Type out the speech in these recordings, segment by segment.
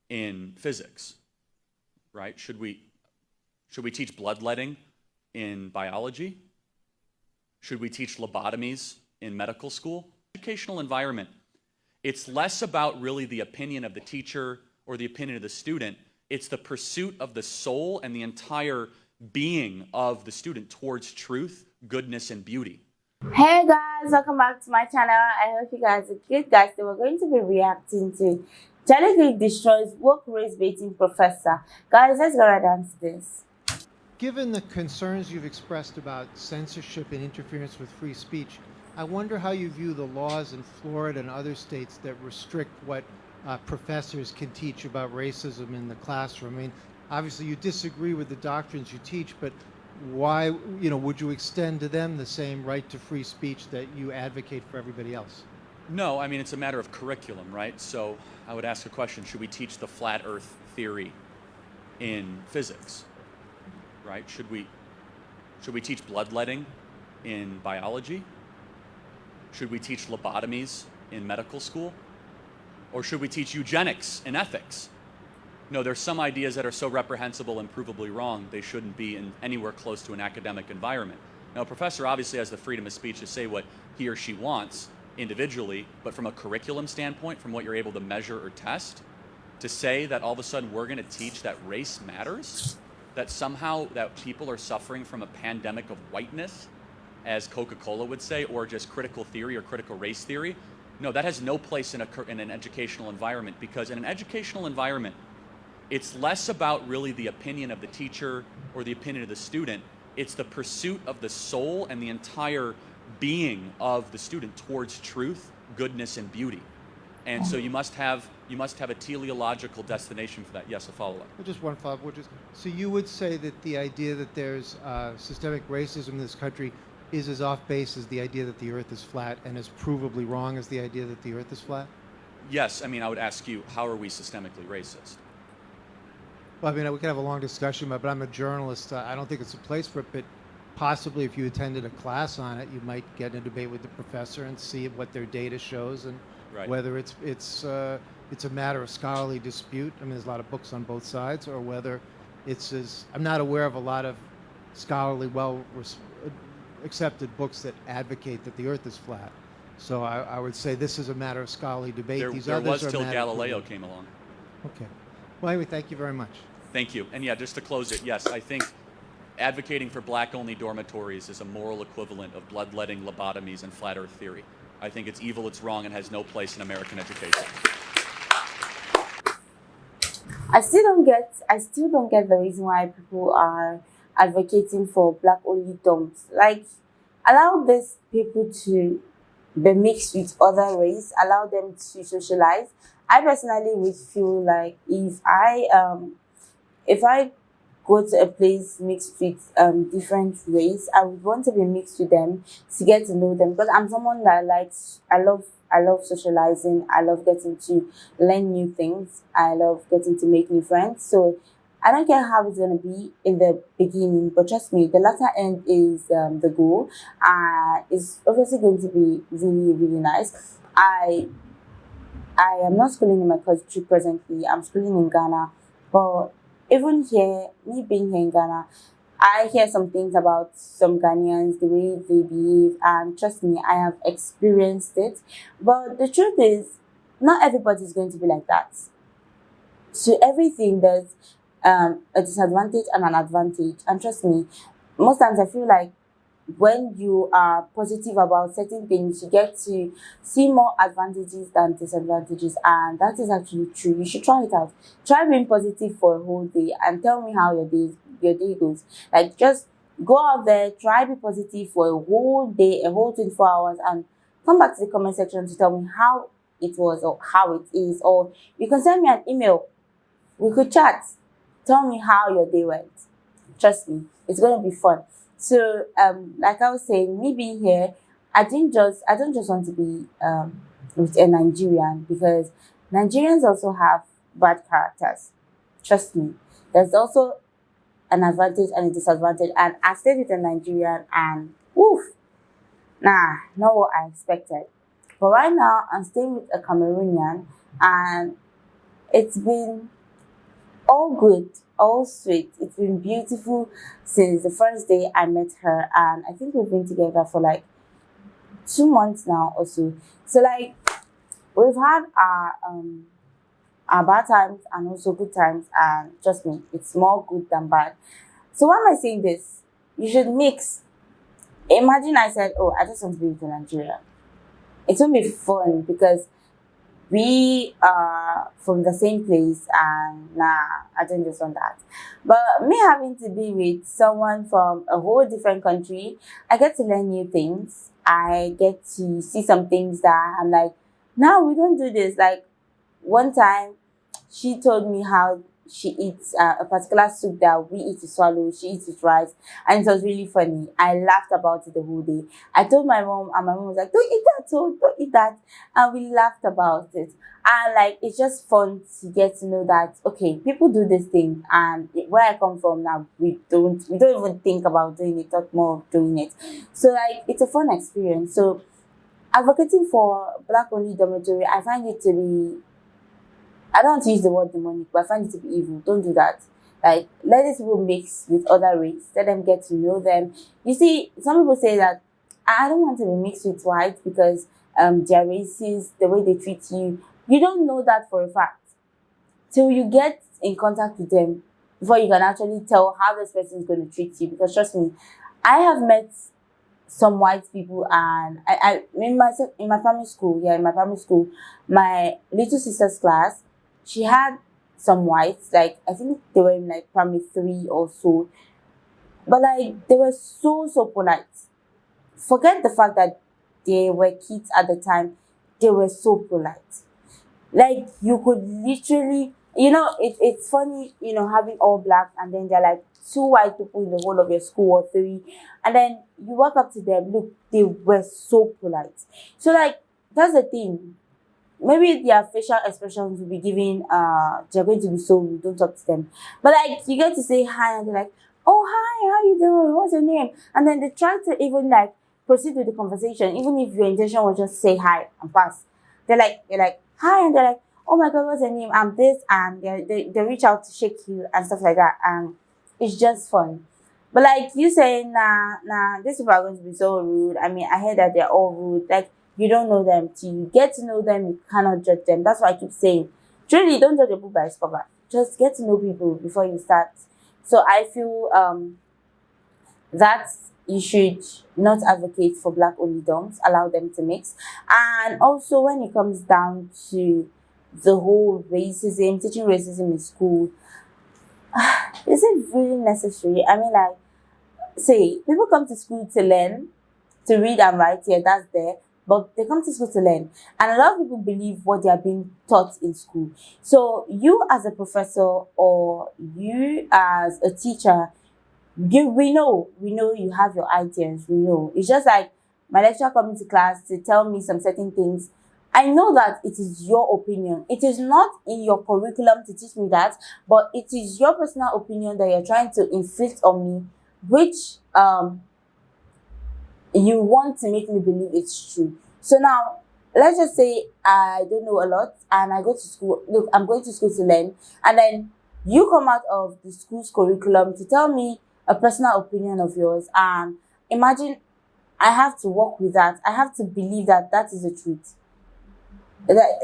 in physics, right? Should we teach bloodletting in biology? Should we teach lobotomies in medical school? Educational environment, it's less about really the opinion of the teacher or the opinion of the student. It's the pursuit of the soul and the entire being of the student towards truth, goodness, and beauty. Hey guys, welcome back to my channel. I hope you guys are good, guys. So we're going to be reacting to Kirk destroys woke race baiting professor. Guys, let's go right down to this. Given the concerns you've expressed about censorship and interference with free speech, I wonder how you view the laws in Florida and other states that restrict what professors can teach about racism in the classroom. I mean, obviously you disagree with the doctrines you teach, but why, would you extend to them the same right to free speech that you advocate for everybody else? No, I mean, it's a matter of curriculum, right? So I would ask a question, should we teach the flat earth theory in physics, right? Should we teach bloodletting in biology? Should we teach lobotomies in medical school? Or should we teach eugenics in ethics? No, there's some ideas that are so reprehensible and provably wrong, they shouldn't be in anywhere close to an academic environment. Now, a professor obviously has the freedom of speech to say what he or she wants individually, but from a curriculum standpoint, from what you're able to measure or test, to say that all of a sudden we're going to teach that race matters, that somehow that people are suffering from a pandemic of whiteness, as Coca-Cola would say, or just critical theory or critical race theory, no, that has no place in an educational environment, because in an educational environment, it's less about really the opinion of the teacher or the opinion of the student. It's the pursuit of the soul and the entire being of the student towards truth, goodness, and beauty. And so you must have a teleological destination for that. Yes, a follow-up. Well, just one follow-up, which is, so you would say that the idea that there's systemic racism in this country is as off base as the idea that the earth is flat, and as provably wrong as the idea that the earth is flat? Yes, I mean, I would ask you, how are we systemically racist? Well, I mean, we could have a long discussion, but I'm a journalist. I don't think it's a place for it, but possibly if you attended a class on it, you might get in a debate with the professor and see what their data shows, and right. Whether it's a matter of scholarly dispute. I mean, there's a lot of books on both sides, or whether I'm not aware of a lot of scholarly, accepted books that advocate that the earth is flat. So I would say this is a matter of scholarly debate. There was till Galileo came along. Okay. Well, anyway, thank you very much. Thank you. And yeah, just to close it, yes, I think advocating for black-only dormitories is a moral equivalent of bloodletting, lobotomies, and flat earth theory. I think it's evil, it's wrong, and has no place in American education. I still don't get the reason why people are advocating for black-only dorms. Like, allow these people to be mixed with other race, allow them to socialize. I personally would feel like if I go to a place mixed with different race, I would want to be mixed with them to get to know them, because I'm someone that I love socializing. I love getting to learn new things. I love getting to make new friends. So I don't care how it's going to be in the beginning, but trust me, the latter end is the goal. It's obviously going to be really, really nice. I am not schooling in my country presently. I'm schooling in Ghana. But even here, me being here in Ghana, I hear some things about some Ghanaians, the way they behave, and trust me, I have experienced it. But the truth is, not everybody is going to be like that. So everything, there's a disadvantage and an advantage. And trust me, most times I feel like when you are positive about certain things, you get to see more advantages than disadvantages, and that is actually true. You should try it out. Try being positive for a whole day and tell me how your day goes. Like, just go out there, try be positive for a whole day, a whole 24 hours, and come back to the comment section to tell me how it was or how it is. Or you can send me an email. We could chat. Tell me how your day went. Trust me, it's going to be fun. So, like I was saying, me being here, I don't just want to be with a Nigerian, because Nigerians also have bad characters. Trust me, there's also an advantage and a disadvantage. And I stayed with a Nigerian, and woof, not what I expected. But right now, I'm staying with a Cameroonian, and it's been All good, all sweet. It's been beautiful since the first day I met her, and I think we've been together for like 2 months now or so. So like we've had our bad times and also good times, and trust me, it's more good than bad. So why am I saying this? You should mix. Imagine I said, "Oh, I just want to be with Nigeria." It won't be fun because we are from the same place, and nah, I don't just want that. But me having to be with someone from a whole different country, I get to learn new things. I get to see some things that I'm like, no, we don't do this. Like one time she told me how she eats a particular soup that we eat to swallow. She eats with rice, and it was really funny. I laughed about it the whole day. I told my mom, and my mom was like, "Don't eat that, oh, don't eat that," and we laughed about it. And like, it's just fun to get to know that okay, people do this thing, and where I come from now, we don't even think about doing it, talk more of doing it. So like, it's a fun experience. So advocating for black only dormitory, I find it to be, I don't want to use the word demonic, but I find it to be evil. Don't do that. Like, let these people mix with other race. Let them get to know them. You see, some people say that I don't want to be mixed with whites because their races, the way they treat you. You don't know that for a fact till you get in contact with them before you can actually tell how this person is going to treat you. Because trust me, I have met some white people, and I in my primary school, yeah, in my primary school, my little sister's class, she had some whites, like I think they were in like primary three or so, but like they were so polite. Forget the fact that they were kids at the time, they were so polite. Like you could literally, it's funny, having all black and then they're like two white people in the whole of your school or three, and then you walk up to them, look, they were so polite. So like that's the thing. Maybe their facial expressions will be giving they're going to be so rude, don't talk to them. But like you get to say hi and they're like, "Oh hi, how you doing? What's your name?" And then they try to even like proceed with the conversation, even if your intention was just say hi and pass. They're like hi, and they're like, "Oh my god, what's your name? I'm this," and they reach out to shake you and stuff like that, and it's just fun. But like you saying, nah, these people are going to be so rude. I mean, I heard that they're all rude. Like you don't know them. Till you get to know them, you cannot judge them. That's why I keep saying, truly, don't judge a book by its cover. Just get to know people before you start. So I feel that you should not advocate for black only dorms, allow them to mix. And also when it comes down to the whole racism, teaching racism in school, is it really necessary? I mean, like, say, people come to school to learn, to read and write, yeah, that's there. But they come to school to learn. And a lot of people believe what they are being taught in school. So you as a professor or you as a teacher, we know you have your ideas. We know. It's just like my lecturer coming to class to tell me some certain things. I know that it is your opinion. It is not in your curriculum to teach me that, but it is your personal opinion that you're trying to inflict on me, which you want to make me believe it's true. So now, let's just say I don't know a lot and I go to school. Look, I'm going to school to learn, and then you come out of the school's curriculum to tell me a personal opinion of yours. And imagine I have to work with that. I have to believe that that is the truth.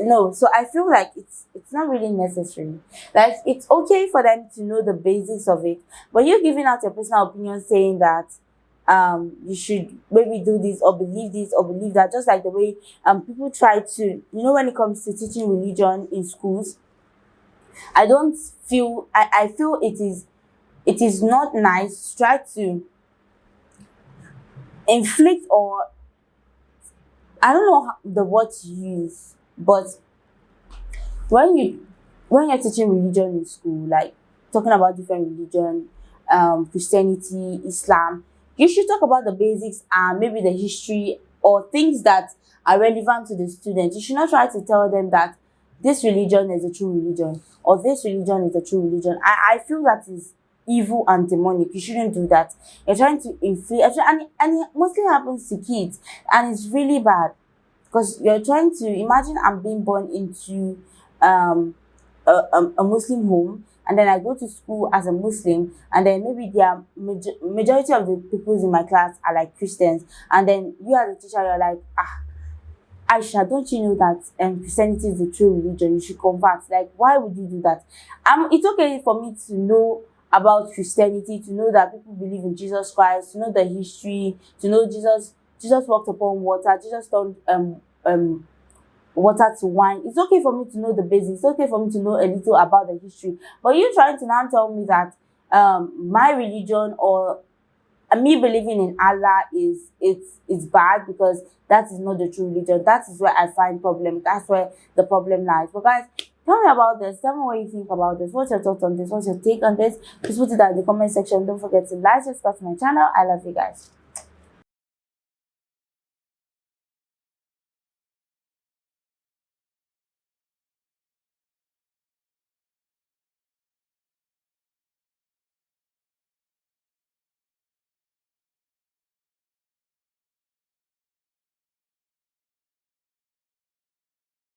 No, so I feel like it's not really necessary. Like it's okay for them to know the basics of it, but you're giving out your personal opinion saying that you should maybe do this or believe that, just like the way people try to, when it comes to teaching religion in schools. I don't feel I feel it is not nice to try to inflict, or I don't know the word to use, but when you're teaching religion in school, like talking about different religion, Christianity, Islam, you should talk about the basics and maybe the history or things that are relevant to the students. You should not try to tell them that this religion is a true religion or this religion is a true religion. I feel that is evil and demonic. You shouldn't do that. You're trying to inflict, and it mostly happens to kids, and it's really bad because you're trying to imagine I'm being born into a Muslim home. and then I go to school as a Muslim, and then maybe there are majority of the people in my class are like Christians, and then you as a teacher, you're like, Aisha, don't you know that Christianity is the true religion? You should convert. Like, why would you do that? It's okay for me to know about Christianity, to know that people believe in Jesus Christ, to know the history, to know Jesus walked upon water, Jesus turned water to wine. It's okay for me to know the basics. It's okay for me to know a little about the history. But you trying to now tell me that my religion or me believing in Allah it's bad because that is not the true religion. That is where I find problem. That's where the problem lies. But guys, tell me about this. Tell me what you think about this. What's your thoughts on this? What's your take on this? Please put it down in the comment section. Don't forget to like, subscribe to my channel. I love you guys.